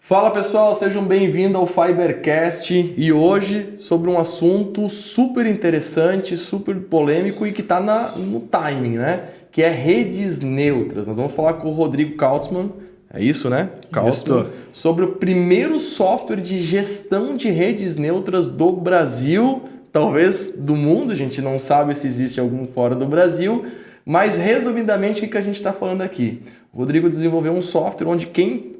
Fala pessoal, sejam bem-vindos ao Fibercast e hoje sobre um assunto super interessante, super polêmico e que está no timing, né? Que é redes neutras. Nós vamos falar com o Rodrigo Kautzmann, é isso, né? Kautzmann, sobre o primeiro software de gestão de redes neutras do Brasil, talvez do mundo, a gente não sabe se existe algum fora do Brasil, mas resumidamente o que a gente está falando aqui? O Rodrigo desenvolveu um software onde quem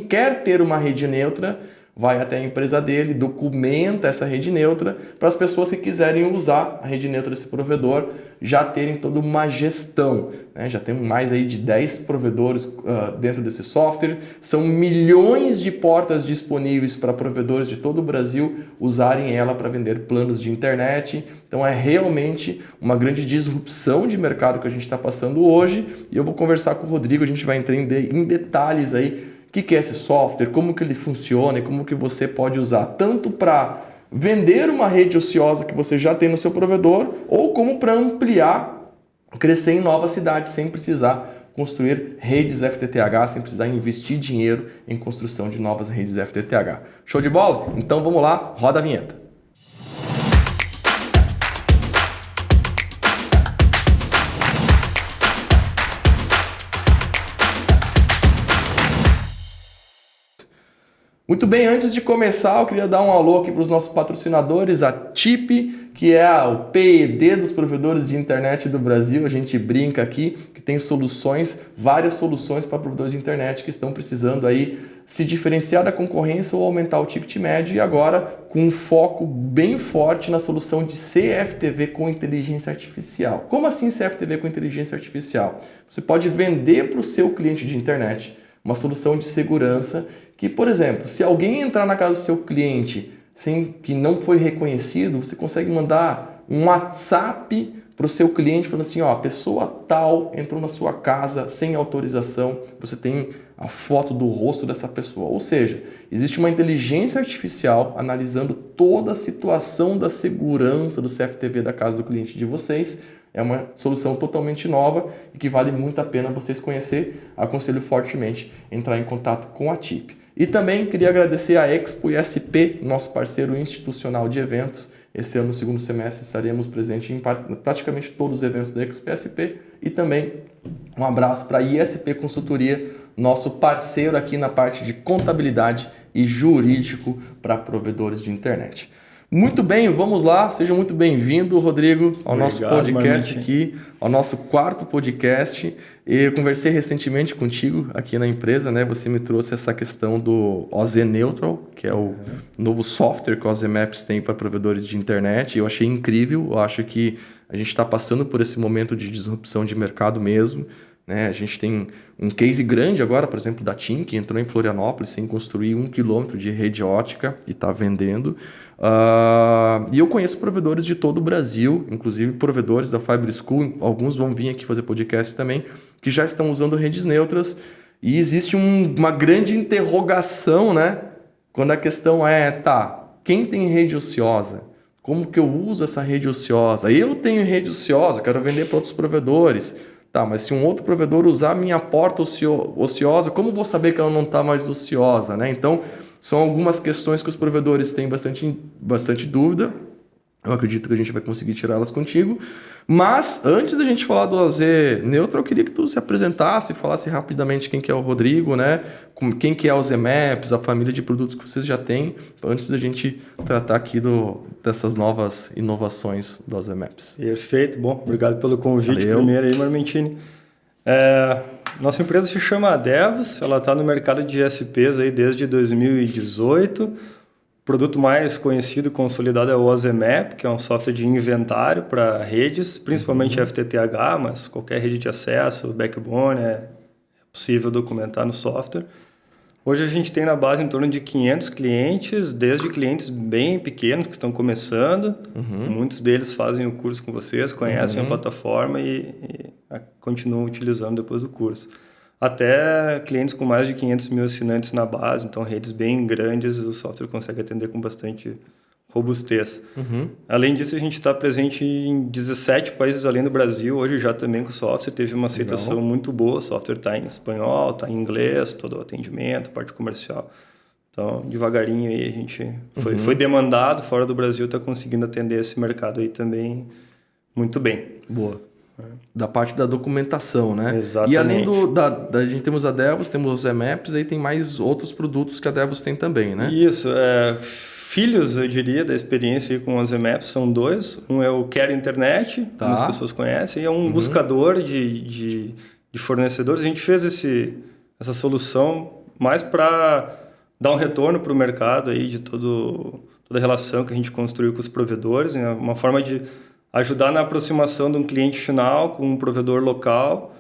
quer ter uma rede neutra vai até a empresa dele, documenta essa rede neutra para as pessoas que quiserem usar a rede neutra desse provedor já terem toda uma gestão, né? Já tem mais aí de 10 provedores dentro desse software, são milhões de portas disponíveis para provedores de todo o Brasil usarem ela para vender planos de internet, então é realmente uma grande disrupção de mercado que a gente está passando hoje e eu vou conversar com o Rodrigo, a gente vai entender em detalhes aí o que é esse software, como que ele funciona e como que você pode usar tanto para vender uma rede ociosa que você já tem no seu provedor ou como para ampliar, crescer em novas cidades sem precisar construir redes FTTH, sem precisar investir dinheiro em construção de novas redes FTTH. Show de bola? Então vamos lá, roda a vinheta. Muito bem, antes de começar, eu queria dar um alô aqui para os nossos patrocinadores, a TIP, que é o PED dos provedores de internet do Brasil. A gente brinca aqui que tem soluções, várias soluções para provedores de internet que estão precisando aí se diferenciar da concorrência ou aumentar o ticket médio e agora com um foco bem forte na solução de CFTV com inteligência artificial. Como assim CFTV com inteligência artificial? Você pode vender para o seu cliente de internet uma solução de segurança que, por exemplo, se alguém entrar na casa do seu cliente sem que não foi reconhecido, você consegue mandar um WhatsApp para o seu cliente falando assim, ó, a pessoa tal entrou na sua casa sem autorização, você tem a foto do rosto dessa pessoa. Ou seja, existe uma inteligência artificial analisando toda a situação da segurança do CFTV da casa do cliente de vocês. É uma solução totalmente nova e que vale muito a pena vocês conhecer. Aconselho fortemente entrar em contato com a TIP. E também queria agradecer a Expo ISP, nosso parceiro institucional de eventos. Esse ano, no segundo semestre, estaremos presentes em praticamente todos os eventos da Expo ISP. E também um abraço para a ISP Consultoria, nosso parceiro aqui na parte de contabilidade e jurídico para provedores de internet. Muito bem, vamos lá. Seja muito bem-vindo, Rodrigo, ao nosso podcast aqui, ao nosso quarto podcast. Eu conversei recentemente contigo aqui na empresa, né? Você me trouxe essa questão do OZ Neutral, que é o novo software que o OZ Maps tem para provedores de internet. Eu achei incrível, eu acho que a gente está passando por esse momento de disrupção de mercado mesmo. Né? A gente tem um case grande agora, por exemplo, da TIM, que entrou em Florianópolis sem construir 1 quilômetro de rede ótica e está vendendo. E eu conheço provedores de todo o Brasil, inclusive provedores da Fiber School, alguns vão vir aqui fazer podcast também, que já estão usando redes neutras e existe uma grande interrogação, né? Quando a questão é, quem tem rede ociosa? Como que eu uso essa rede ociosa? Eu tenho rede ociosa, quero vender para outros provedores. Mas se um outro provedor usar minha porta ociosa, como vou saber que ela não está mais ociosa? Né? Então, são algumas questões que os provedores têm bastante dúvida. Eu acredito que a gente vai conseguir tirá-las contigo. Mas, antes da gente falar do OZ Neutral, eu queria que tu se apresentasse, falasse rapidamente quem que é o Rodrigo, né? Quem que é o OZ Maps, a família de produtos que vocês já têm, antes da gente tratar aqui dessas novas inovações do OZ Maps. Perfeito. Bom, obrigado pelo convite. Valeu. Primeiro aí, Marmentini. Nossa empresa se chama Adevos, ela está no mercado de ISPs aí desde 2018. O produto mais conhecido e consolidado é o OZ Map, que é um software de inventário para redes, principalmente FTTH, mas qualquer rede de acesso, backbone, é possível documentar no software. Hoje a gente tem na base em torno de 500 clientes, desde clientes bem pequenos que estão começando. Muitos deles fazem o curso com vocês, conhecem a plataforma e continuam utilizando depois do curso. Até clientes com mais de 500 mil assinantes na base, então redes bem grandes, o software consegue atender com bastante robustez. Além disso, a gente está presente em 17 países além do Brasil. Hoje já também com o software teve uma aceitação muito boa. O software está em espanhol, está em inglês, todo o atendimento, parte comercial. Então, devagarinho aí a gente foi demandado fora do Brasil, está conseguindo atender esse mercado aí também muito bem. Boa. Da parte da documentação, né? Exatamente. E além da gente temos a Devos, temos os EMAPs, aí tem mais outros produtos que a Devos tem também, né? Isso. Filhos, eu diria, da experiência aí com os EMAPs são dois. Um é o Care Internet, como as pessoas conhecem, e é um buscador de fornecedores. A gente fez essa solução mais para dar um retorno para o mercado aí de toda a relação que a gente construiu com os provedores, né? Uma forma de ajudar na aproximação de um cliente final com um provedor local,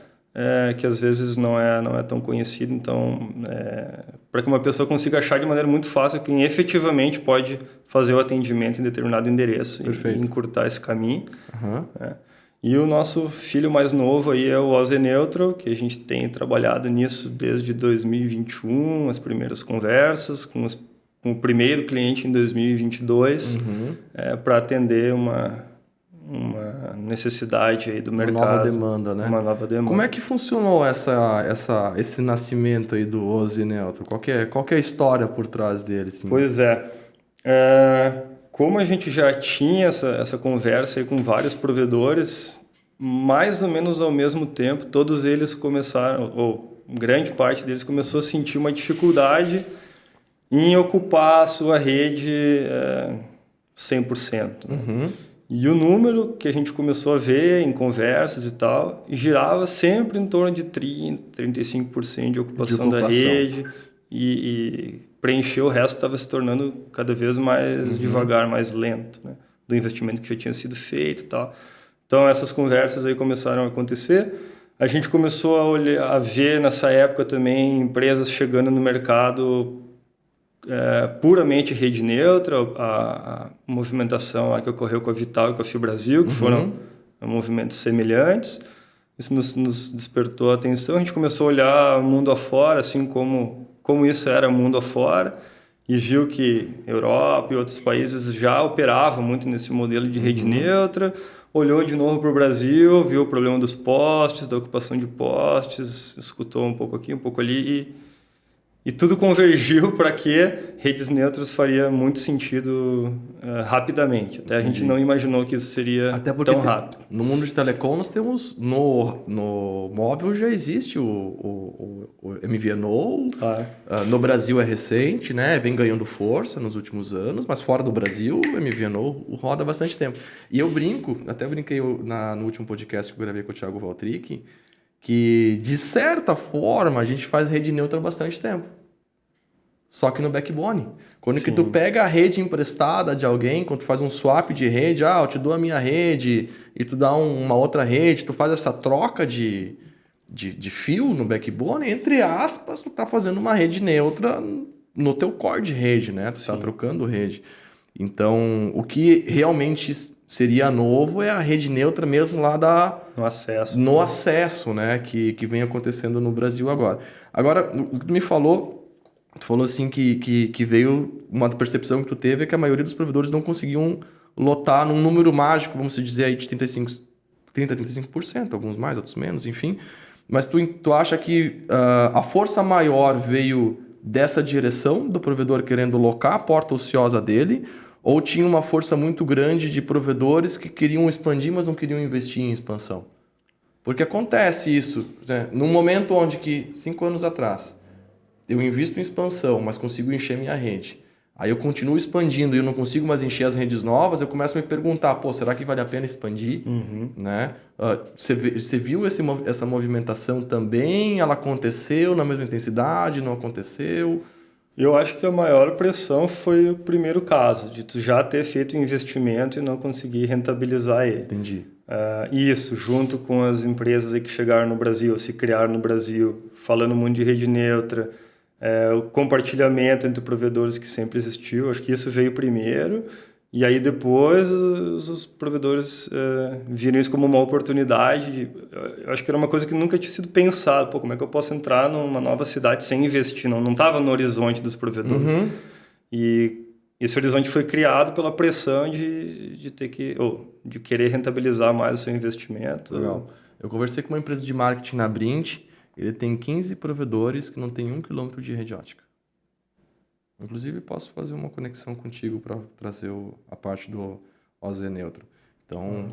que às vezes não é tão conhecido. Então, para que uma pessoa consiga achar de maneira muito fácil quem efetivamente pode fazer o atendimento em determinado endereço e encurtar esse caminho. E o nosso filho mais novo aí é o OZ Neutral, que a gente tem trabalhado nisso desde 2021, as primeiras conversas com o primeiro cliente em 2022, para atender uma necessidade aí do mercado. Uma nova demanda, né? Uma nova demanda. Como é que funcionou esse nascimento aí do OZ Neutral? Qual que é a história por trás dele? Assim? Pois é. Como a gente já tinha essa conversa aí com vários provedores, mais ou menos ao mesmo tempo, todos eles começaram, ou grande parte deles começou a sentir uma dificuldade em ocupar a sua rede 100%. E o número que a gente começou a ver em conversas e tal, girava sempre em torno de 30%, 35% de ocupação da rede e preencher o resto estava se tornando cada vez mais devagar, mais lento, né? Do investimento que já tinha sido feito e tal. Então essas conversas aí começaram a acontecer. A gente começou a ver nessa época também empresas chegando no mercado puramente rede neutra, a movimentação lá que ocorreu com a Vital e com a FiBrasil, que foram movimentos semelhantes. Isso nos despertou a atenção. A gente começou a olhar o mundo afora, assim como isso era o mundo afora, e viu que Europa e outros países já operavam muito nesse modelo de rede neutra. Olhou de novo para o Brasil, viu o problema dos postes, da ocupação de postes, escutou um pouco aqui, um pouco ali e tudo convergiu para que redes neutras faria muito sentido rapidamente. Até a gente não imaginou que isso seria tão rápido. No mundo de telecom, nós temos no móvel já existe o MVNO. No Brasil é recente, né? Vem ganhando força nos últimos anos, mas fora do Brasil o MVNO roda há bastante tempo. E eu até brinquei no último podcast que eu gravei com o Thiago Valtric, que de certa forma a gente faz rede neutra há bastante tempo. Só que no backbone. Quando que tu pega a rede emprestada de alguém, quando tu faz um swap de rede, eu te dou a minha rede e tu dá uma outra rede, tu faz essa troca de fio no backbone, entre aspas, tu tá fazendo uma rede neutra no teu core de rede, né? Tu tá trocando rede. Então, o que realmente seria novo é a rede neutra mesmo lá no acesso, né? Que vem acontecendo no Brasil agora. Agora, o que tu me falou... Tu falou assim que veio uma percepção que tu teve é que a maioria dos provedores não conseguiam lotar num número mágico, vamos dizer aí, de 35%, alguns mais, outros menos, enfim. Mas tu acha que a força maior veio dessa direção do provedor querendo locar a porta ociosa dele, ou tinha uma força muito grande de provedores que queriam expandir, mas não queriam investir em expansão? Porque acontece isso, né? Num momento onde que 5 anos atrás eu invisto em expansão, mas consigo encher minha rede. Aí eu continuo expandindo e eu não consigo mais encher as redes novas, eu começo a me perguntar, será que vale a pena expandir? Né? Você viu essa movimentação também? Ela aconteceu na mesma intensidade? Não aconteceu? Eu acho que a maior pressão foi o primeiro caso, de tu já ter feito um investimento e não conseguir rentabilizar ele. Entendi. Isso, junto com as empresas aí que chegaram no Brasil, se criaram no Brasil, falando muito de rede neutra, o compartilhamento entre provedores que sempre existiu, acho que isso veio primeiro, e aí depois os provedores viram isso como uma oportunidade. Eu acho que era uma coisa que nunca tinha sido pensado, como é que eu posso entrar numa nova cidade sem investir? Não estava no horizonte dos provedores. E esse horizonte foi criado pela pressão de ter que, ou de querer rentabilizar mais o seu investimento. Legal. Eu conversei com uma empresa de marketing na Brint, ele tem 15 provedores que não tem 1 quilômetro de rede ótica. Inclusive, posso fazer uma conexão contigo para trazer a parte do OZ Neutro. Então,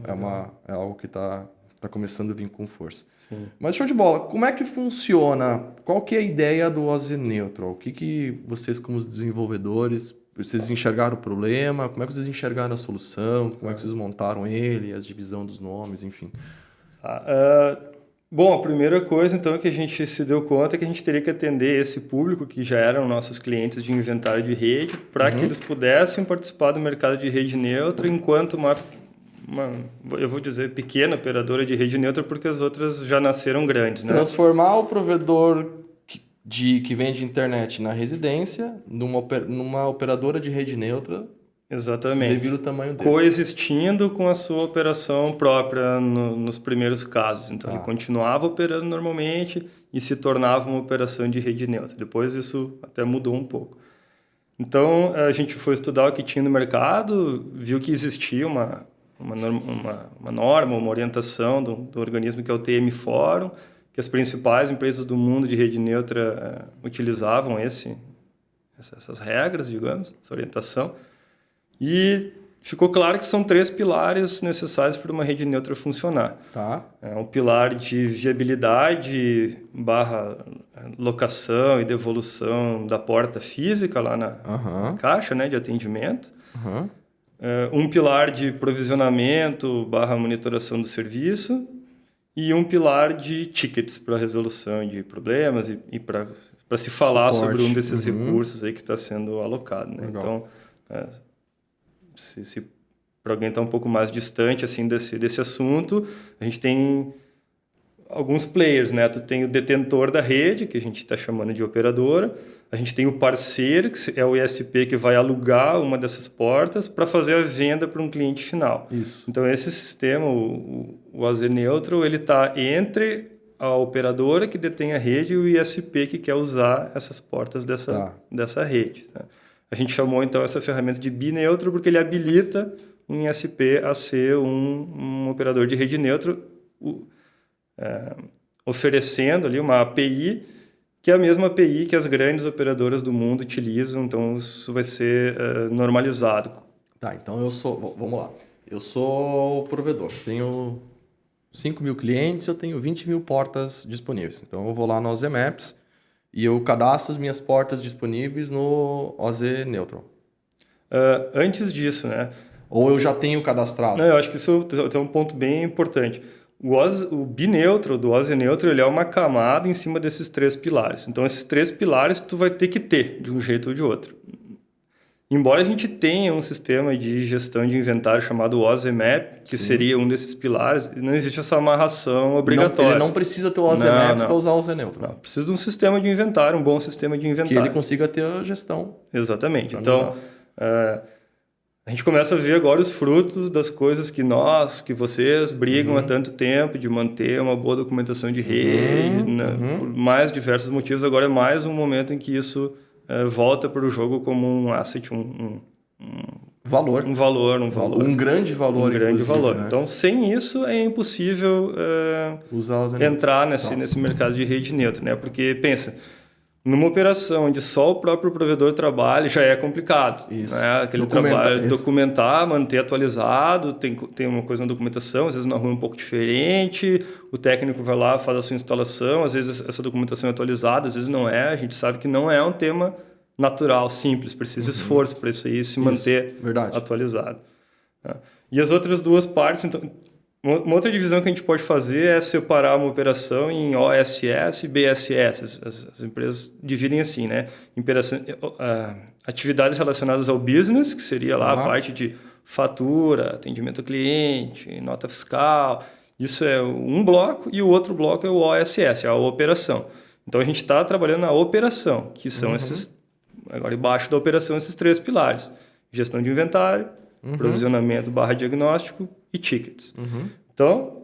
é algo que está começando a vir com força. Sim. Mas show de bola, como é que funciona? Qual que é a ideia do OZ Neutral? O que vocês, como os desenvolvedores, vocês enxergaram o problema? Como é que vocês enxergaram a solução? Como é que vocês montaram ele, a divisão dos nomes, enfim? Bom, a primeira coisa, então, que a gente se deu conta é que a gente teria que atender esse público que já eram nossos clientes de inventário de rede para que eles pudessem participar do mercado de rede neutra enquanto uma, eu vou dizer, pequena operadora de rede neutra, porque as outras já nasceram grandes, né? Transformar o provedor que vende internet na residência numa operadora de rede neutra. Exatamente. Devido ao tamanho dele. Coexistindo com a sua operação própria nos primeiros casos. Então, ele continuava operando normalmente e se tornava uma operação de rede neutra. Depois, isso até mudou um pouco. Então, a gente foi estudar o que tinha no mercado, viu que existia uma norma, uma orientação do organismo que é o TM Forum, que as principais empresas do mundo de rede neutra utilizavam essas regras, digamos, essa orientação. E ficou claro que são 3 pilares necessários para uma rede neutra funcionar. Tá. É um pilar de viabilidade / locação e devolução da porta física lá na caixa, né, de atendimento. Um pilar de provisionamento / monitoração do serviço e um pilar de tickets para resolução de problemas e para se falar Suporte. sobre um desses recursos aí que está sendo alocado, né? Legal. Então, se para alguém está um pouco mais distante assim desse assunto, a gente tem alguns players, né? Tu tem o detentor da rede, que a gente está chamando de operadora. A gente tem o parceiro, que é o ISP, que vai alugar uma dessas portas para fazer a venda para um cliente final. Isso. Então, esse sistema, o AZ Neutral, ele está entre a operadora que detém a rede e o ISP que quer usar essas portas dessa rede. Tá? A gente chamou, então, essa ferramenta de bineutro porque ele habilita um ISP a ser um operador de rede neutra, oferecendo ali uma API, que é a mesma API que as grandes operadoras do mundo utilizam. Então, isso vai ser normalizado. Tá, então vamos lá. Eu sou o provedor, tenho 5 mil clientes, eu tenho 20 mil portas disponíveis. Então, eu vou lá no OZ Maps e eu cadastro as minhas portas disponíveis no OZ Neutral. Antes disso, né? Ou eu já tenho cadastrado? Não, eu acho que isso é um ponto bem importante. O bineutro do OZ Neutral, ele é uma camada em cima desses 3 pilares. Então, esses 3 pilares tu vai ter que ter, de um jeito ou de outro. Embora a gente tenha um sistema de gestão de inventário chamado OZ Map, que seria um desses pilares, não existe essa amarração obrigatória. Ele não precisa ter o OZ Maps para usar o OZ Neutral. Não, precisa de um sistema de inventário, um bom sistema de inventário. Que ele consiga ter a gestão. Exatamente. Então, a gente começa a ver agora os frutos das coisas que vocês brigam há tanto tempo de manter uma boa documentação de rede, por mais diversos motivos. Agora é mais um momento em que isso volta para o jogo como um asset, valor. Um valor. Um grande valor. Um grande valor. Né? Então, sem isso, é impossível entrar nesse mercado de rede neutra, né? Porque, pensa, numa operação onde só o próprio provedor trabalha, já é complicado. Isso. Né? Aquele trabalho, documentar, manter atualizado, tem uma coisa na documentação, às vezes na rua é um pouco diferente, o técnico vai lá, faz a sua instalação, às vezes essa documentação é atualizada, às vezes não é, a gente sabe que não é um tema natural, simples, precisa esforço para isso aí se manter atualizado. Tá? E as outras duas partes, então, uma outra divisão que a gente pode fazer é separar uma operação em OSS e BSS. As empresas dividem assim, né? Atividades relacionadas ao business, que seria lá a parte de fatura, atendimento ao cliente, nota fiscal. Isso é um bloco e o outro bloco é o OSS, a operação. Então, a gente está trabalhando na operação, que são agora embaixo da operação, esses 3 pilares. Gestão de inventário, provisionamento / diagnóstico e tickets. Então,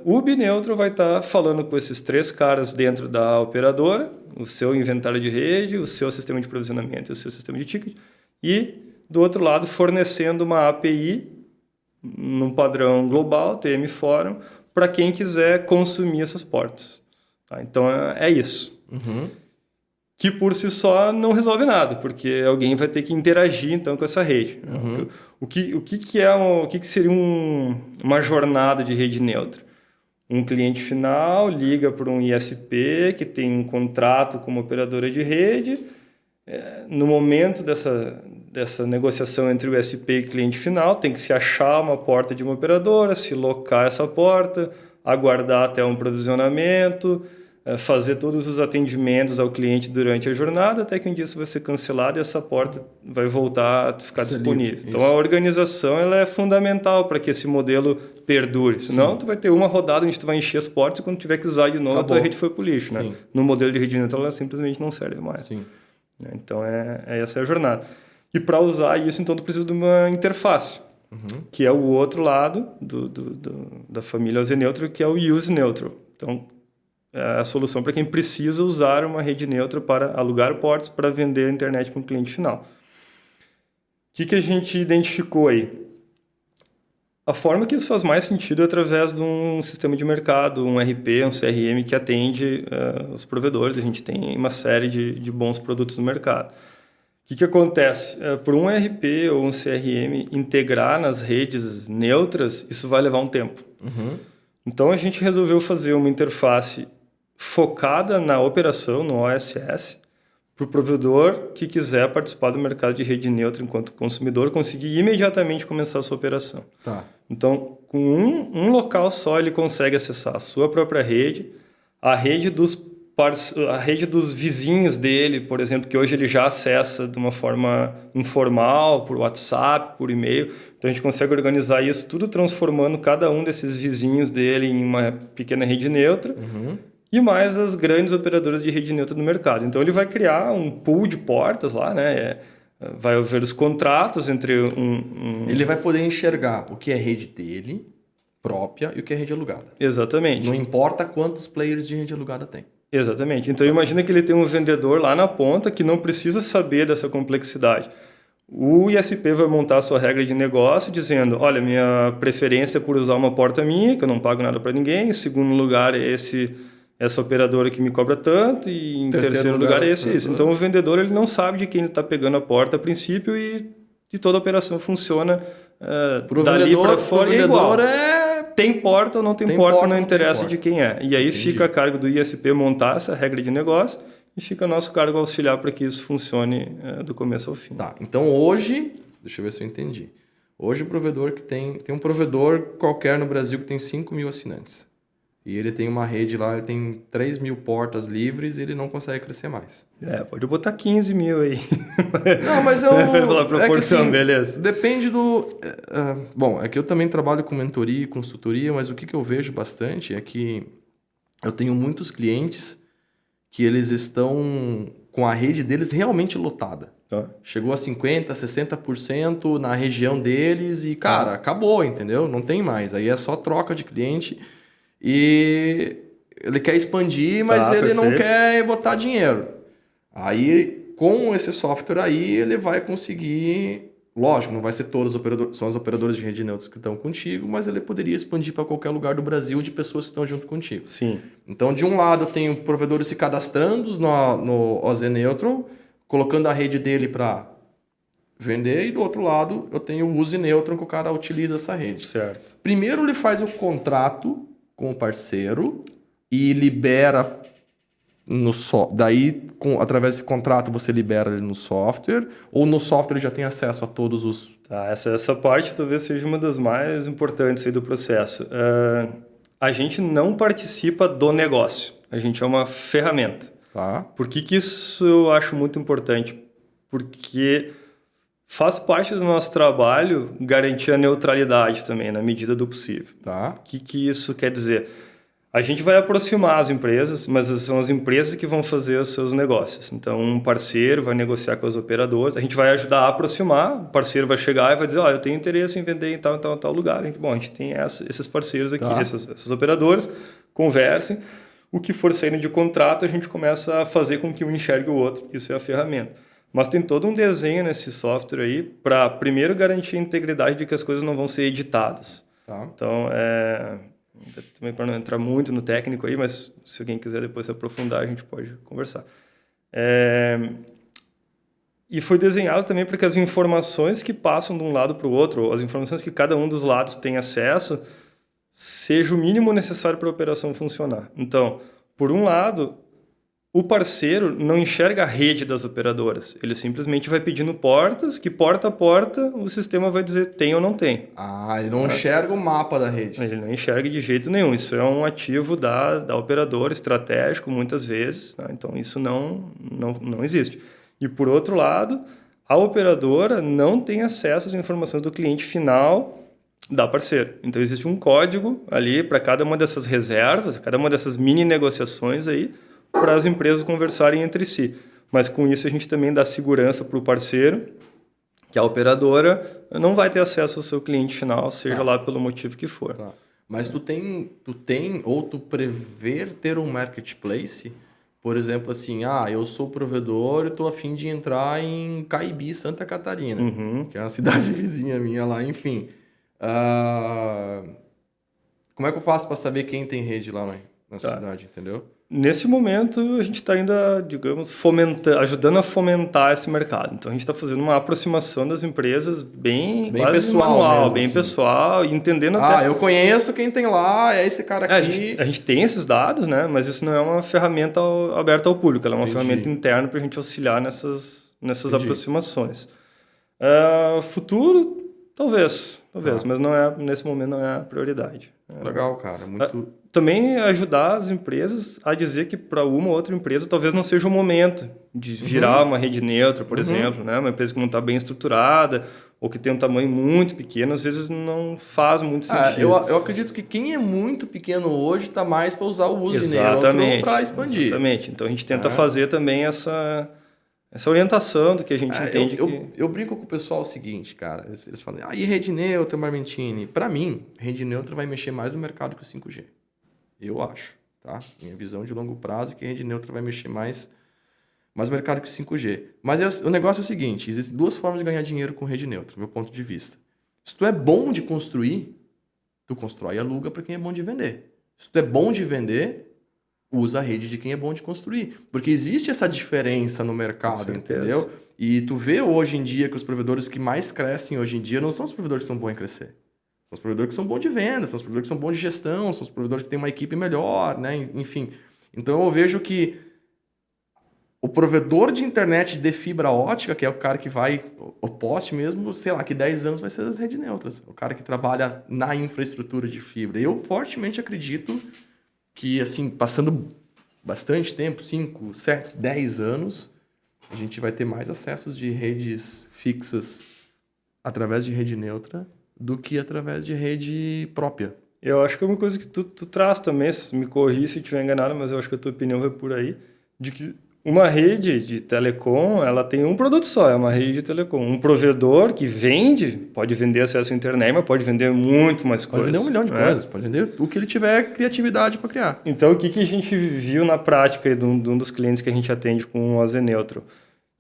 o bineutro vai estar falando com esses 3 caras dentro da operadora, o seu inventário de rede, o seu sistema de provisionamento e o seu sistema de ticket, e, do outro lado, fornecendo uma API num padrão global, TM Forum, para quem quiser consumir essas portas. Tá? Então, é isso. Que por si só não resolve nada, porque alguém vai ter que interagir então com essa rede. O que seria uma jornada de rede neutra? Um cliente final liga para um ISP que tem um contrato com uma operadora de rede. No momento dessa negociação entre o ISP e cliente final, tem que se achar uma porta de uma operadora, se locar essa porta, aguardar até um provisionamento, fazer todos os atendimentos ao cliente durante a jornada, até que um dia isso vai ser cancelado e essa porta vai voltar a ficar disponível. Então, a organização ela é fundamental para que esse modelo perdure. Senão, tu vai ter uma rodada onde tu vai encher as portas e quando tiver que usar de novo, a tua rede foi pro lixo. Né? No modelo de rede neutra, ela simplesmente não serve mais. Então, essa é a jornada. E para usar isso, então, tu precisa de uma interface, que é o outro lado da família OZ Neutral, que é o Use Neutral. Então, é a solução para quem precisa usar uma rede neutra para alugar portas para vender a internet para um cliente final. O que a gente identificou aí? A forma que isso faz mais sentido é através de um sistema de mercado, um RP, um CRM que atende os provedores. A gente tem uma série de bons produtos no mercado. O que acontece? Por um RP ou um CRM integrar nas redes neutras, isso vai levar um tempo. Então, a gente resolveu fazer uma interface focada na operação, no OSS, para o provedor que quiser participar do mercado de rede neutra enquanto consumidor, conseguir imediatamente começar a sua operação. Então, com um local só, ele consegue acessar a sua própria rede, a rede dos vizinhos dele, por exemplo, que hoje ele já acessa de uma forma informal, por WhatsApp, por e-mail. Então, a gente consegue organizar isso tudo transformando cada um desses vizinhos dele em uma pequena rede neutra e mais as grandes operadoras de rede neutra do mercado. Então, ele vai criar um pool de portas lá, né? Vai haver os contratos entre Ele vai poder enxergar o que é rede dele, própria, e o que é rede alugada. Exatamente. Não importa quantos players de rede alugada tem. Exatamente. Então, imagina que ele tem um vendedor lá na ponta que não precisa saber dessa complexidade. O ISP vai montar a sua regra de negócio dizendo, olha, minha preferência é por usar uma porta minha, que eu não pago nada para ninguém. Em segundo lugar, é essa operadora que me cobra tanto. E em terceiro lugar, é esse. Então, o vendedor ele não sabe de quem ele está pegando a porta a princípio e toda a operação funciona dali para fora. O vendedor tem porta ou não tem porta, não interessa de quem é. E aí Entendi. fica a cargo do ISP montar essa regra de negócio e fica a nosso cargo auxiliar para que isso funcione do começo ao fim. Tá, então hoje, deixa eu ver se eu entendi. Hoje o provedor que tem um provedor qualquer no Brasil que tem 5 mil assinantes. E ele tem uma rede lá, ele tem 3 mil portas livres e ele não consegue crescer mais. Pode botar 15 mil aí. Não, mas eu... Pela proporção, assim, beleza. Depende do... bom, é que eu também trabalho com mentoria e consultoria, mas o que eu vejo bastante é que eu tenho muitos clientes que eles estão com a rede deles realmente lotada. Chegou a 50%, 60% na região deles e, cara, acabou, entendeu? Não tem mais. Aí é só troca de cliente e ele quer expandir, mas ele não quer botar dinheiro. Aí, com esse software aí, ele vai conseguir... Lógico, não vai ser todos os operadores, são os operadores de rede neutra que estão contigo, mas ele poderia expandir para qualquer lugar do Brasil de pessoas que estão junto contigo. Sim. Então, de um lado, eu tenho provedores se cadastrando no OZ Neutral, colocando a rede dele para vender, e do outro lado, eu tenho o Use Neutral, que o cara utiliza essa rede. Certo. Primeiro, ele faz o contrato com o parceiro e libera daí, através desse contrato, você libera ele no software, ou no software ele já tem acesso a todos os... Essa parte talvez seja uma das mais importantes aí do processo. A gente não participa do negócio, a gente é uma ferramenta. Por que isso eu acho muito importante? Porque faz parte do nosso trabalho garantir a neutralidade também, na medida do possível. O que isso quer dizer? A gente vai aproximar as empresas, mas são as empresas que vão fazer os seus negócios. Então, um parceiro vai negociar com os operadores, a gente vai ajudar a aproximar, o parceiro vai chegar e vai dizer, eu tenho interesse em vender em tal lugar. Bom, a gente tem esses parceiros aqui, esses operadores, conversem. O que for saindo de contrato, a gente começa a fazer com que um enxergue o outro. Isso é a ferramenta. Mas tem todo um desenho nesse software aí para, primeiro, garantir a integridade de que as coisas não vão ser editadas. Tá. Então, também para não entrar muito no técnico aí, mas se alguém quiser depois se aprofundar, a gente pode conversar. E foi desenhado também para que as informações que passam de um lado para o outro, ou as informações que cada um dos lados tem acesso, seja o mínimo necessário para a operação funcionar. Então, por um lado, o parceiro não enxerga a rede das operadoras. Ele simplesmente vai pedindo portas, que porta a porta o sistema vai dizer tem ou não tem. Ele não enxerga o mapa da rede. Ele não enxerga de jeito nenhum. Isso é um ativo da operadora, estratégico, muitas vezes. Tá? Então, isso não existe. E, por outro lado, a operadora não tem acesso às informações do cliente final da parceira. Então, existe um código ali para cada uma dessas reservas, cada uma dessas mini negociações aí, para as empresas conversarem entre si. Mas, com isso, a gente também dá segurança para o parceiro, que a operadora não vai ter acesso ao seu cliente final, seja lá pelo motivo que for. Tá. Mas tu tem ou tu prever ter um marketplace? Por exemplo, assim, eu sou provedor e estou a fim de entrar em Caibi, Santa Catarina, que é uma cidade vizinha minha lá, enfim. Como é que eu faço para saber quem tem rede lá na cidade, entendeu? Nesse momento, a gente está ainda, digamos, ajudando a fomentar esse mercado. Então, a gente está fazendo uma aproximação das empresas bem quase pessoal manual, mesmo, bem assim. pessoal, entendendo até... eu conheço quem tem lá, é esse cara aqui. A gente tem esses dados, né? Mas isso não é uma ferramenta aberta ao público, ela é uma ferramenta interna para a gente auxiliar nessas aproximações. Futuro, talvez, mas nesse momento não é a prioridade. Legal, cara, muito... Também ajudar as empresas a dizer que para uma ou outra empresa talvez não seja o momento de virar uma rede neutra, por exemplo, né? Uma empresa que não está bem estruturada ou que tem um tamanho muito pequeno, às vezes não faz muito sentido. Eu acredito que quem é muito pequeno hoje está mais para usar o uso de neutro para expandir. Exatamente. Então a gente tenta fazer também essa orientação do que a gente entende. Eu brinco com o pessoal o seguinte, cara. Eles falam, e rede neutra, Marmentini? Para mim, rede neutra vai mexer mais no mercado que o 5G. Eu acho, tá? Minha visão de longo prazo é que a rede neutra vai mexer mais no mercado que o 5G. Mas o negócio é o seguinte, existem duas formas de ganhar dinheiro com rede neutra, do meu ponto de vista. Se tu é bom de construir, tu constrói e aluga para quem é bom de vender. Se tu é bom de vender, usa a rede de quem é bom de construir. Porque existe essa diferença no mercado, entendeu? E tu vê hoje em dia que os provedores que mais crescem hoje em dia não são os provedores que são bons em crescer. São os provedores que são bons de venda, são os provedores que são bons de gestão, são os provedores que têm uma equipe melhor, né? Enfim. Então eu vejo que o provedor de internet de fibra ótica, que é o cara que vai, o poste mesmo, sei lá, que 10 anos vai ser das redes neutras. O cara que trabalha na infraestrutura de fibra. Eu fortemente acredito que, assim, passando bastante tempo, 5, 7, 10 anos, a gente vai ter mais acessos de redes fixas através de rede neutra do que através de rede própria. Eu acho que é uma coisa que tu traz também, me corri se estiver enganado, mas eu acho que a tua opinião vai por aí, de que uma rede de telecom, ela tem um produto só, é uma rede de telecom. Um provedor que vende, pode vender acesso à internet, mas pode vender muito mais coisas. Pode vender 1 milhão de coisas, pode vender o que ele tiver criatividade para criar. Então, o que a gente viu na prática de um dos clientes que a gente atende com o AZ Neutro?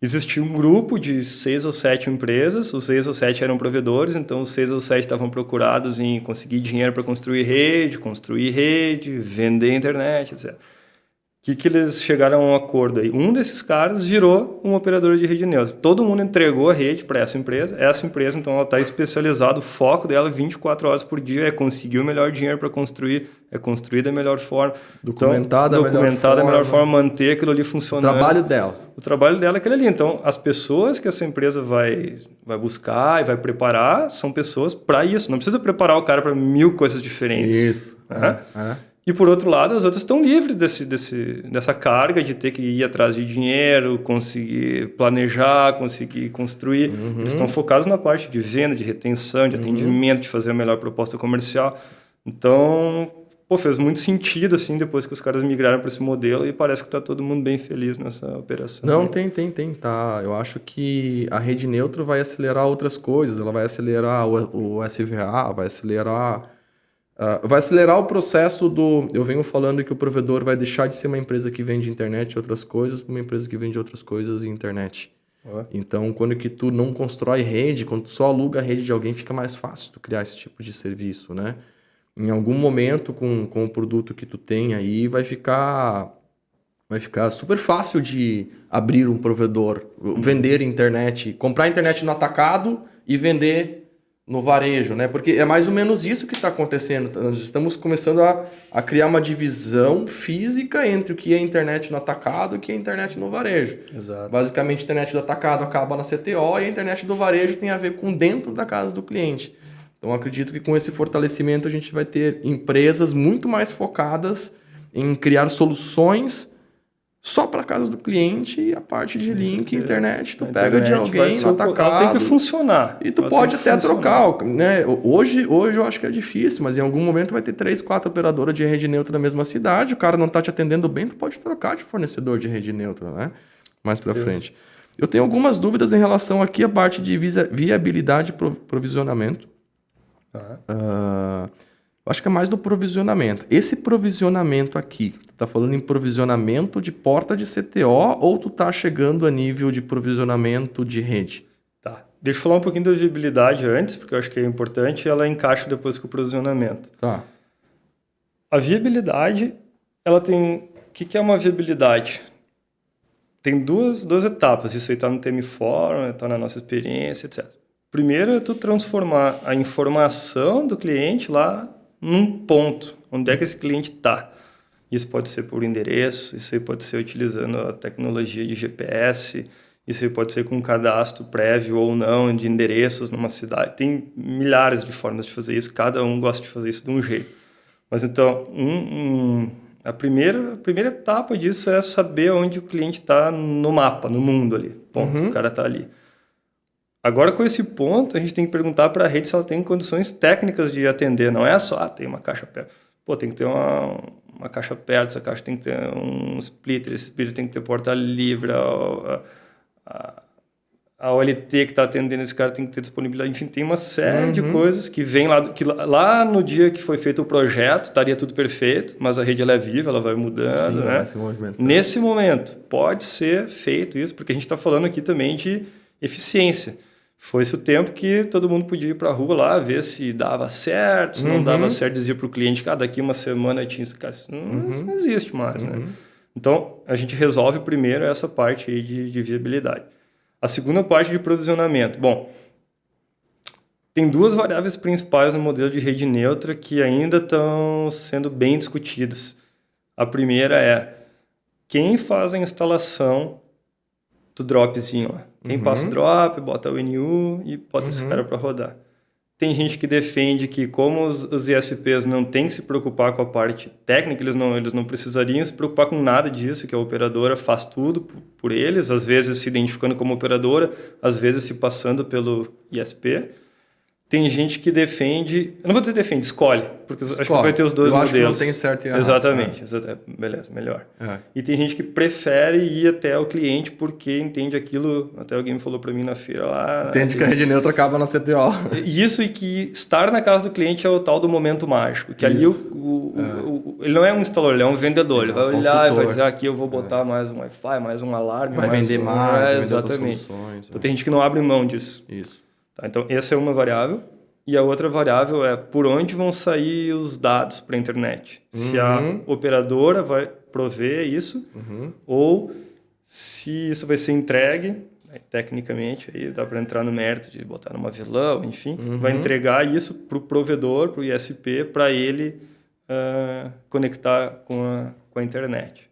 Existia um grupo de 6 ou 7 empresas, os 6 ou 7 eram provedores, então os 6 ou 7 estavam procurados em conseguir dinheiro para construir rede, vender internet, etc. O que eles chegaram a um acordo aí? Um desses caras virou um operador de rede neutra. Todo mundo entregou a rede para essa empresa, então, ela está especializada, o foco dela 24 horas por dia é conseguir o melhor dinheiro para construir, é construir da melhor forma. Documentar da melhor forma, manter aquilo ali funcionando. O trabalho dela é aquele ali. Então, as pessoas que essa empresa vai buscar e vai preparar são pessoas para isso. Não precisa preparar o cara para 1000 coisas diferentes. Isso. E, por outro lado, as outras estão livres dessa carga de ter que ir atrás de dinheiro, conseguir planejar, conseguir construir. Eles estão focados na parte de venda, de retenção, de atendimento, de fazer a melhor proposta comercial. Então, fez muito sentido, assim, depois que os caras migraram para esse modelo e parece que está todo mundo bem feliz nessa operação. Não, tem, tá. Eu acho que a rede neutro vai acelerar outras coisas. Ela vai acelerar o SVA, vai acelerar o processo do... Eu venho falando que o provedor vai deixar de ser uma empresa que vende internet e outras coisas para uma empresa que vende outras coisas e internet. Então, quando que tu não constrói rede, quando tu só aluga a rede de alguém, fica mais fácil tu criar esse tipo de serviço, né? Em algum momento, com o produto que tu tem aí, vai ficar super fácil de abrir um provedor, vender internet, comprar internet no atacado e vender no varejo, né? Porque é mais ou menos isso que está acontecendo. Nós estamos começando a criar uma divisão física entre o que é internet no atacado e o que é internet no varejo. Exato. Basicamente, a internet do atacado acaba na CTO e a internet do varejo tem a ver com dentro da casa do cliente. Então, acredito que com esse fortalecimento a gente vai ter empresas muito mais focadas em criar soluções só para a casa do cliente e a parte de link, internet, tu pega de alguém no atacado. Ela tem que funcionar. E tu pode até trocar, né? Hoje eu acho que é difícil, mas em algum momento vai ter 3, 4 operadoras de rede neutra na mesma cidade, o cara não tá te atendendo bem, tu pode trocar de fornecedor de rede neutra, né? Mais para frente. Eu tenho algumas dúvidas em relação aqui à parte de viabilidade e provisionamento. Acho que é mais do provisionamento. Esse provisionamento aqui, tu tá falando em provisionamento de porta de CTO ou tu tá chegando a nível de provisionamento de rede? Tá. Deixa eu falar um pouquinho da viabilidade antes, porque eu acho que é importante, e ela encaixa depois com o provisionamento. Tá. A viabilidade, ela tem... O que é uma viabilidade? Tem duas etapas. Isso aí está no TM Forum, está na nossa experiência, etc. Primeiro é tu transformar a informação do cliente lá num ponto. Onde é que esse cliente está? Isso pode ser por endereço, isso aí pode ser utilizando a tecnologia de GPS, isso aí pode ser com um cadastro prévio ou não de endereços numa cidade. Tem milhares de formas de fazer isso, cada um gosta de fazer isso de um jeito. Mas então, a primeira etapa disso é saber onde o cliente está no mapa, no mundo ali. Ponto, o cara está ali. Agora, com esse ponto, a gente tem que perguntar para a rede se ela tem condições técnicas de atender. Não é só, tem uma caixa perto. Pô, tem que ter uma caixa perto, essa caixa tem que ter um splitter, esse splitter tem que ter porta livre, a OLT que está atendendo esse cara tem que ter disponibilidade. Enfim, tem uma série de coisas que vem lá, que lá no dia que foi feito o projeto, estaria tudo perfeito, mas a rede ela é viva, ela vai mudando. Sim, né? vai se movimentando. Nesse momento, pode ser feito isso, porque a gente está falando aqui também de eficiência. Foi-se o tempo que todo mundo podia ir para a rua lá, ver se dava certo, se não dava certo, dizia para o cliente, daqui uma semana tinha esse cara. Isso não existe mais, né? Então, a gente resolve primeiro essa parte aí de viabilidade. A segunda parte de provisionamento. Bom, tem duas variáveis principais no modelo de rede neutra que ainda estão sendo bem discutidas. A primeira é quem faz a instalação do dropzinho lá. Quem passa o drop, bota o NU e bota esse cara para rodar. Tem gente que defende que como os ISPs não têm que se preocupar com a parte técnica, eles não precisariam se preocupar com nada disso, que a operadora faz tudo por eles, às vezes se identificando como operadora, às vezes se passando pelo ISP. Tem gente que defende... Eu não vou dizer defende, escolhe. Porque acho que vai ter os dois modelos. Eu acho que não tem certo e errado. Exatamente. Beleza, melhor. E tem gente que prefere ir até o cliente porque entende aquilo... Até alguém me falou para mim na feira lá... Entende que a rede neutra acaba na CTO. Isso, e que estar na casa do cliente é o tal do momento mágico. Que ali ele não é um instalador, ele é um vendedor. Ele vai olhar e vai dizer, aqui eu vou botar mais um Wi-Fi, mais um alarme. Vai vender mais, vai vender outras exatamente. soluções. Então tem gente que não abre mão disso. Isso. Então, essa é uma variável. E a outra variável é por onde vão sair os dados para a internet. Se a operadora vai prover isso ou se isso vai ser entregue, tecnicamente, aí dá para entrar no mérito de botar numa vilão, enfim, vai entregar isso para o provedor, para o ISP, para ele conectar com a internet.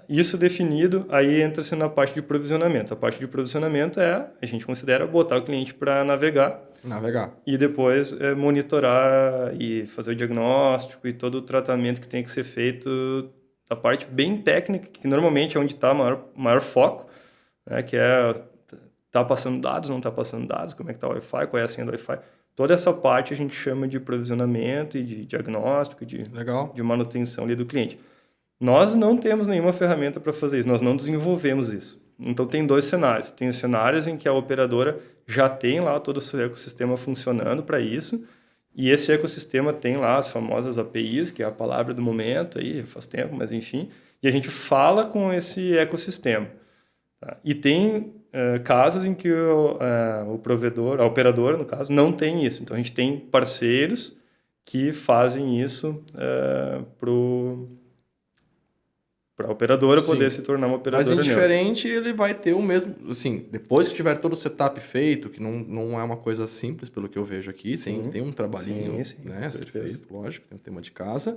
Isso definido, aí entra-se na parte de provisionamento. A parte de provisionamento a gente considera botar o cliente para navegar. E depois monitorar e fazer o diagnóstico e todo o tratamento que tem que ser feito da parte bem técnica, que normalmente é onde está o maior foco, né, que é tá passando dados, não está passando dados, como é que está o Wi-Fi, qual é a senha do Wi-Fi. Toda essa parte a gente chama de provisionamento e de diagnóstico, de manutenção ali do cliente. Nós não temos nenhuma ferramenta para fazer isso, nós não desenvolvemos isso. Então, tem dois cenários. Tem cenários em que a operadora já tem lá todo o seu ecossistema funcionando para isso, e esse ecossistema tem lá as famosas APIs, que é a palavra do momento, aí faz tempo, mas enfim, e a gente fala com esse ecossistema. Tá? E tem casos em que o provedor, a operadora, no caso, não tem isso. Então, a gente tem parceiros que fazem isso para a operadora poder se tornar uma operadora neutra. Mas neutra. indiferente, ele vai ter o mesmo... Assim, depois que tiver todo o setup feito, que não é uma coisa simples, pelo que eu vejo aqui, tem um trabalhinho a ser feito, lógico, tem um tema de casa.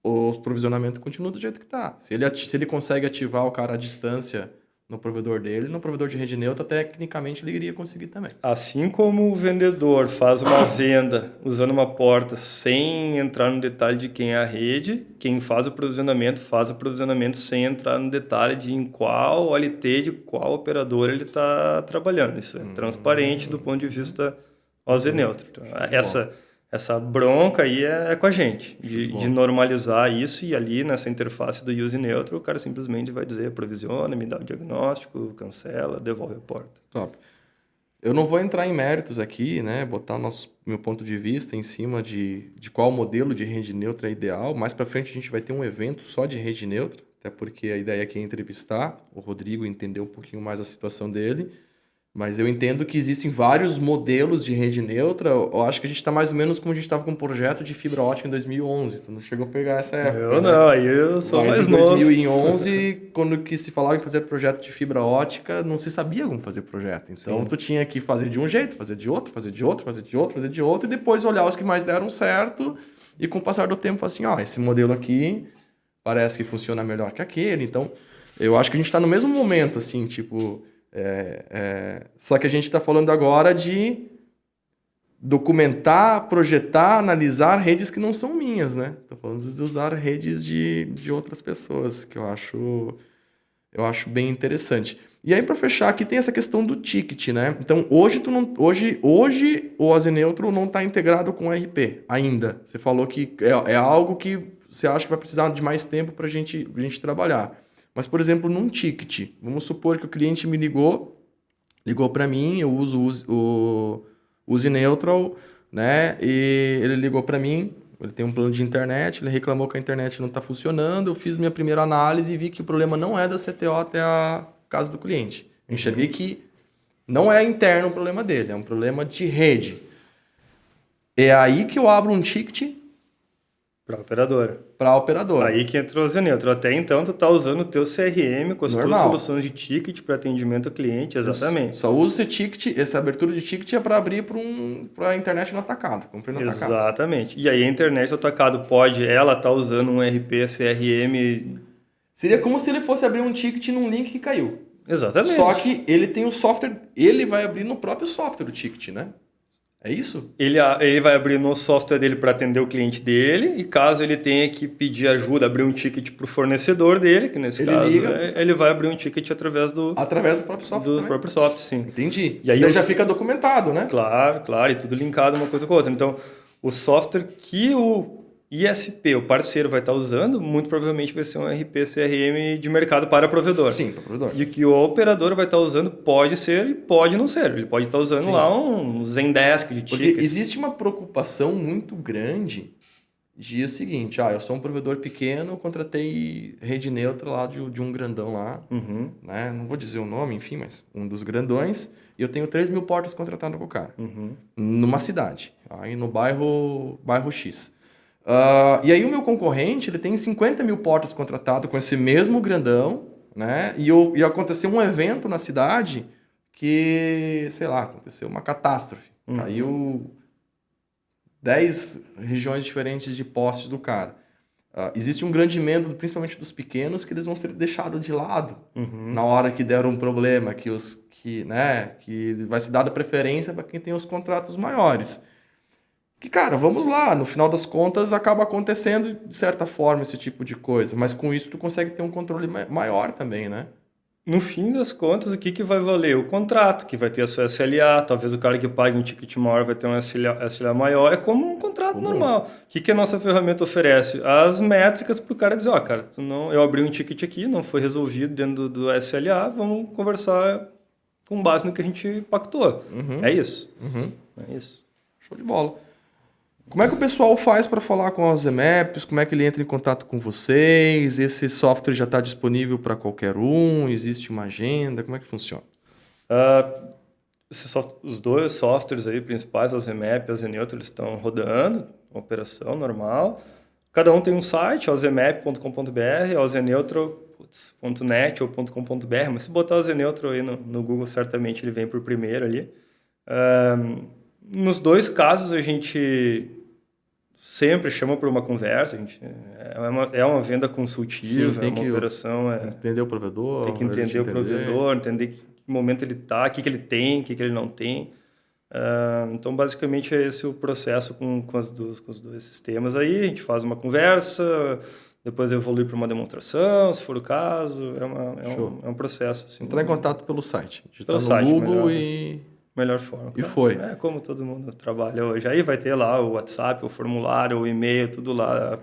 O provisionamento continua do jeito que está. Se ele consegue ativar o cara à distância no provedor dele, no provedor de rede neutra, tecnicamente ele iria conseguir também. Assim como o vendedor faz uma venda usando uma porta sem entrar no detalhe de quem é a rede, quem faz o provisionamento sem entrar no detalhe de em qual OLT, de qual operador ele está trabalhando. Isso é transparente do ponto de vista OZ neutro. Então, essa bronca aí é com a gente, de normalizar isso, e ali nessa interface do use neutro, o cara simplesmente vai dizer provisiona, me dá o diagnóstico, cancela, devolve a porta. Top. Eu não vou entrar em méritos aqui, né? Botar meu ponto de vista em cima de qual modelo de rede neutra é ideal. Mais para frente a gente vai ter um evento só de rede neutra, até porque a ideia aqui é entrevistar o Rodrigo, entender um pouquinho mais a situação dele. Mas eu entendo que existem vários modelos de rede neutra. Eu acho que a gente está mais ou menos como a gente estava com um projeto de fibra ótica em 2011. Tu não chegou a pegar essa época. Eu não, aí eu sou mais novo. Em 2011, quando que se falava em fazer projeto de fibra ótica, não se sabia como fazer projeto. Então, tu tinha que fazer de um jeito, fazer de outro, fazer de outro, fazer de outro, fazer de outro, e depois olhar os que mais deram certo e com o passar do tempo, assim, esse modelo aqui parece que funciona melhor que aquele. Então, eu acho que a gente está no mesmo momento, assim, tipo... Só que a gente está falando agora de documentar, projetar, analisar redes que não são minhas, né? Estou falando de usar redes de outras pessoas, que eu acho bem interessante. E aí, para fechar, aqui tem essa questão do ticket, né? Então, hoje o OZ Neutro não está integrado com o RP ainda. Você falou que é algo que você acha que vai precisar de mais tempo para a gente trabalhar. Mas, por exemplo, num ticket, vamos supor que o cliente me ligou para mim, eu uso o Use Neutral, né? E ele ligou para mim, ele tem um plano de internet, ele reclamou que a internet não está funcionando, eu fiz minha primeira análise e vi que o problema não é da CTO até a casa do cliente. Eu enxerguei que não é interno o problema dele, é um problema de rede. É aí que eu abro um ticket para a operadora. Aí que entrou o OZ Neutro. Até então, tu tá usando o teu CRM com as tuas soluções de ticket para atendimento ao cliente, exatamente. Só uso esse ticket, essa abertura de ticket é para abrir para a internet no atacado. Comprei no atacado. Exatamente. E aí a internet no atacado ela tá usando um RP, CRM... Seria como se ele fosse abrir um ticket num link que caiu. Exatamente. Só que ele tem o software, ele vai abrir no próprio software o ticket, né? É isso? Ele vai abrir no software dele para atender o cliente dele, e caso ele tenha que pedir ajuda, abrir um ticket para o fornecedor dele, que nesse caso ele vai abrir um ticket através do próprio software. Do próprio software, sim. Entendi. E aí já fica documentado, né? Claro, e tudo linkado uma coisa com a outra. Então, o software que o ISP, o parceiro, vai estar usando, muito provavelmente vai ser um RP CRM de mercado para provedor. Sim, para provedor. E o que o operador vai estar usando pode ser e pode não ser. Ele pode estar usando lá um Zendesk de ticket. Porque existe uma preocupação muito grande de o seguinte, eu sou um provedor pequeno, contratei rede neutra lá de um grandão lá, né? Não vou dizer o nome, enfim, mas um dos grandões, e eu tenho 3 mil portas contratadas com o cara, numa cidade, aí no bairro X. E aí o meu concorrente ele tem 50 mil portas contratado com esse mesmo grandão, né? E aconteceu um evento na cidade que, sei lá, aconteceu uma catástrofe. Caiu 10 regiões diferentes de postes do cara. Existe um grande medo, principalmente dos pequenos, que eles vão ser deixados de lado na hora que der um problema, que vai ser dada preferência para quem tem os contratos maiores. Que, cara, vamos lá, no final das contas acaba acontecendo de certa forma esse tipo de coisa, mas com isso tu consegue ter um controle maior também, né? No fim das contas, o que vai valer? O contrato, que vai ter a sua SLA, talvez o cara que pague um ticket maior vai ter uma SLA maior, é como um contrato normal. O que a nossa ferramenta oferece? As métricas para o cara dizer, cara, eu abri um ticket aqui, não foi resolvido dentro do SLA, vamos conversar com base no que a gente pactou. É isso. Show de bola. Como é que o pessoal faz para falar com as EMAPs? Como é que ele entra em contato com vocês? Esse software já está disponível para qualquer um? Existe uma agenda? Como é que funciona? Os dois softwares aí principais, a ZMAP e a Zeneutra, eles estão rodando, operação normal. Cada um tem um site, o zemap.com.br, o zeneutra.net ou .com.br, mas se botar o Zeneutra aí no Google, certamente ele vem por primeiro ali. Nos dois casos, a gente sempre chama por uma conversa, é uma venda consultiva, Sim, é uma operação... entender o provedor. Tem que entender o provedor, entender que momento ele está, o que ele tem, o que ele não tem. Então, basicamente, é esse o processo com os dois sistemas. Aí a gente faz uma conversa, depois evolui para uma demonstração, se for o caso. É um processo. Assim, entrar em contato pelo site. Digitar pelo no site, Google melhor forma. E foi. É como todo mundo trabalha hoje. Aí vai ter lá o WhatsApp, o formulário, o e-mail, tudo lá, a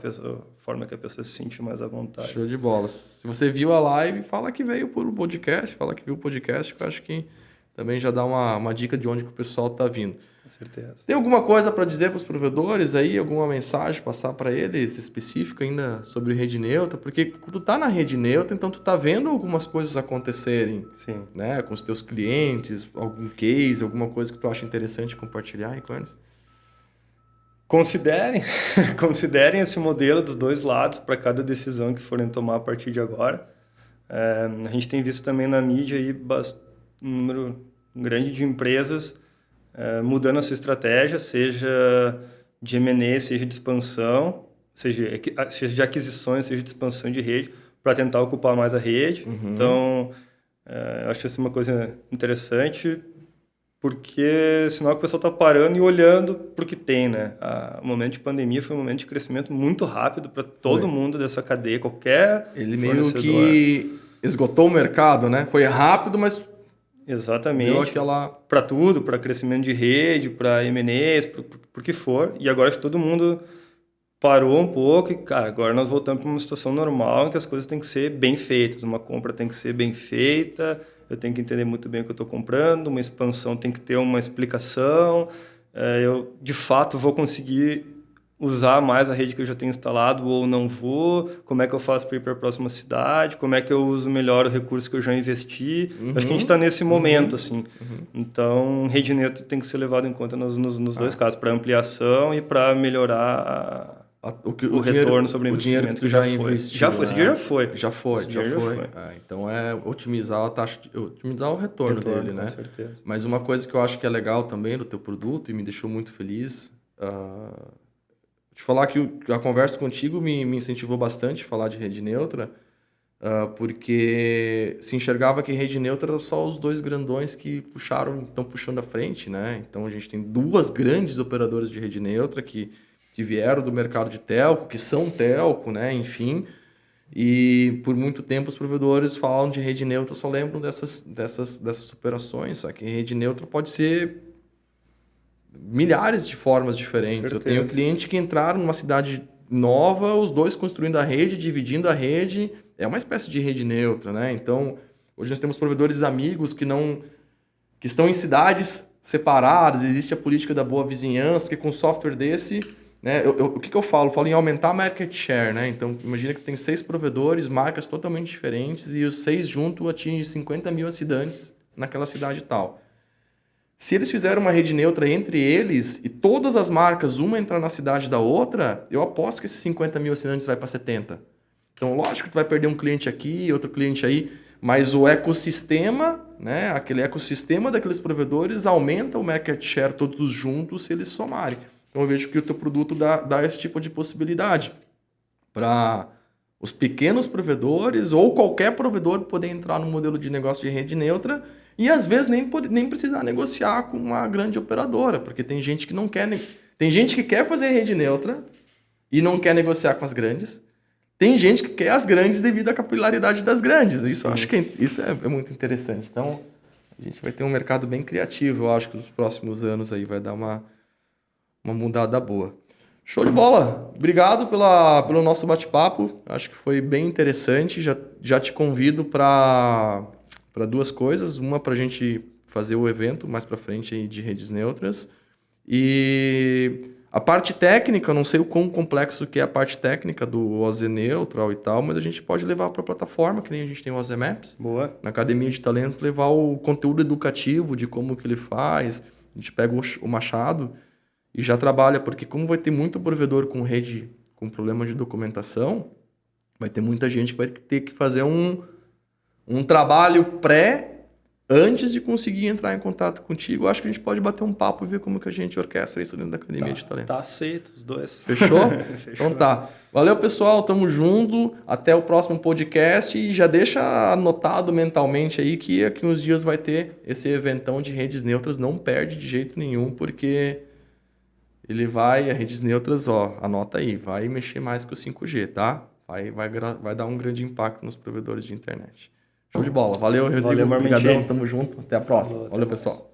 forma que a pessoa se sente mais à vontade. Show de bola. Se você viu a live, fala que veio por podcast, fala que viu o podcast, que eu acho que também já dá uma dica de onde que o pessoal está vindo. Com certeza. Tem alguma coisa para dizer para os provedores aí? Alguma mensagem passar para eles específica ainda sobre rede neutra? Porque quando tu tá na rede neutra, então tu tá vendo algumas coisas acontecerem. Sim. Né? Com os teus clientes, algum case, alguma coisa que tu acha interessante compartilhar aí com eles? Considerem esse modelo dos dois lados para cada decisão que forem tomar a partir de agora. A gente tem visto também na mídia aí um número grande de empresas mudando a sua estratégia, seja de M&A, seja de expansão, seja de aquisições, seja de expansão de rede, para tentar ocupar mais a rede. Uhum. Então, eu acho isso uma coisa interessante, porque senão o pessoal está parando e olhando para o que tem, né? O momento de pandemia foi um momento de crescimento muito rápido para todo mundo dessa cadeia, qualquer Ele meio que esgotou o mercado, né? Foi rápido, mas exatamente. deu aquela... Para tudo, para crescimento de rede, para M&As, por que for. E agora acho que todo mundo parou um pouco e, cara, agora nós voltamos para uma situação normal em que as coisas têm que ser bem feitas. Uma compra tem que ser bem feita, eu tenho que entender muito bem o que eu estou comprando, uma expansão tem que ter uma explicação, eu, de fato, vou conseguir usar mais a rede que eu já tenho instalado ou não vou, como é que eu faço para ir para a próxima cidade, como é que eu uso melhor o recurso que eu já investi. Acho que a gente está nesse momento, assim. Então, rede neutra tem que ser levado em conta nos dois casos, para ampliação e para melhorar o retorno sobre o dinheiro que tu já investiu. Já foi, esse dia já foi. Já foi. Então é otimizar a taxa, otimizar o retorno dele, né? Com certeza. Mas uma coisa que eu acho que é legal também do teu produto e me deixou muito feliz, te falar que a conversa contigo me incentivou bastante a falar de rede neutra, porque se enxergava que rede neutra era só os dois grandões que estão puxando à frente, né? Então a gente tem duas grandes operadoras de rede neutra que vieram do mercado de telco, que são telco, né? Enfim, e por muito tempo os provedores falam de rede neutra, só lembram dessas operações, só que rede neutra pode ser milhares de formas diferentes. Eu tenho cliente que entraram numa cidade nova, os dois construindo a rede, dividindo a rede, é uma espécie de rede neutra, né? Então, hoje nós temos provedores amigos que estão em cidades separadas, existe a política da boa vizinhança, que com software desse, né? O que eu falo? Eu falo em aumentar a market share, né? Então, imagina que tem 6 provedores, marcas totalmente diferentes, e os 6 juntos atingem 50 mil assinantes naquela cidade tal. Se eles fizeram uma rede neutra entre eles e todas as marcas, uma entrar na cidade da outra, eu aposto que esses 50 mil assinantes vai para 70. Então, lógico que tu vai perder um cliente aqui, outro cliente aí, mas o ecossistema, né, aquele ecossistema daqueles provedores aumenta o market share todos juntos se eles somarem. Então, eu vejo que o teu produto dá esse tipo de possibilidade para os pequenos provedores ou qualquer provedor poder entrar no modelo de negócio de rede neutra e, às vezes, nem precisar negociar com uma grande operadora, porque tem gente que não quer... Tem gente que quer fazer rede neutra e não quer negociar com as grandes. Tem gente que quer as grandes devido à capilaridade das grandes. Isso, eu acho que isso é muito interessante. Então, a gente vai ter um mercado bem criativo. Eu acho que nos próximos anos aí vai dar uma mudada boa. Show de bola! Obrigado pelo nosso bate-papo. Acho que foi bem interessante. Já te convido para 2 coisas. Uma, para a gente fazer o evento mais para frente aí de redes neutras. E A parte técnica, eu não sei o quão complexo que é a parte técnica do OZ Neutral e tal, mas a gente pode levar para a plataforma, que nem a gente tem o OZ Maps. Boa. Na Academia de Talentos, levar o conteúdo educativo de como que ele faz. A gente pega o Machado e já trabalha, porque como vai ter muito provedor com rede com problema de documentação, vai ter muita gente que vai ter que fazer um trabalho antes de conseguir entrar em contato contigo. Eu acho que a gente pode bater um papo e ver como que a gente orquestra isso dentro da Academia de Talentos. Tá aceito, os dois. Fechou? Fechou. Então tá. Valeu, pessoal. Tamo junto. Até o próximo podcast. E já deixa anotado mentalmente aí que aqui uns dias vai ter esse eventão de redes neutras. Não perde de jeito nenhum, porque a redes neutras, ó, anota aí, vai mexer mais que o 5G, tá? Vai dar um grande impacto nos provedores de internet. Show de bola. Valeu, Rodrigo. Valeu, Obrigadão. Tamo junto. Até a próxima. Falou, Valeu, até mais. pessoal.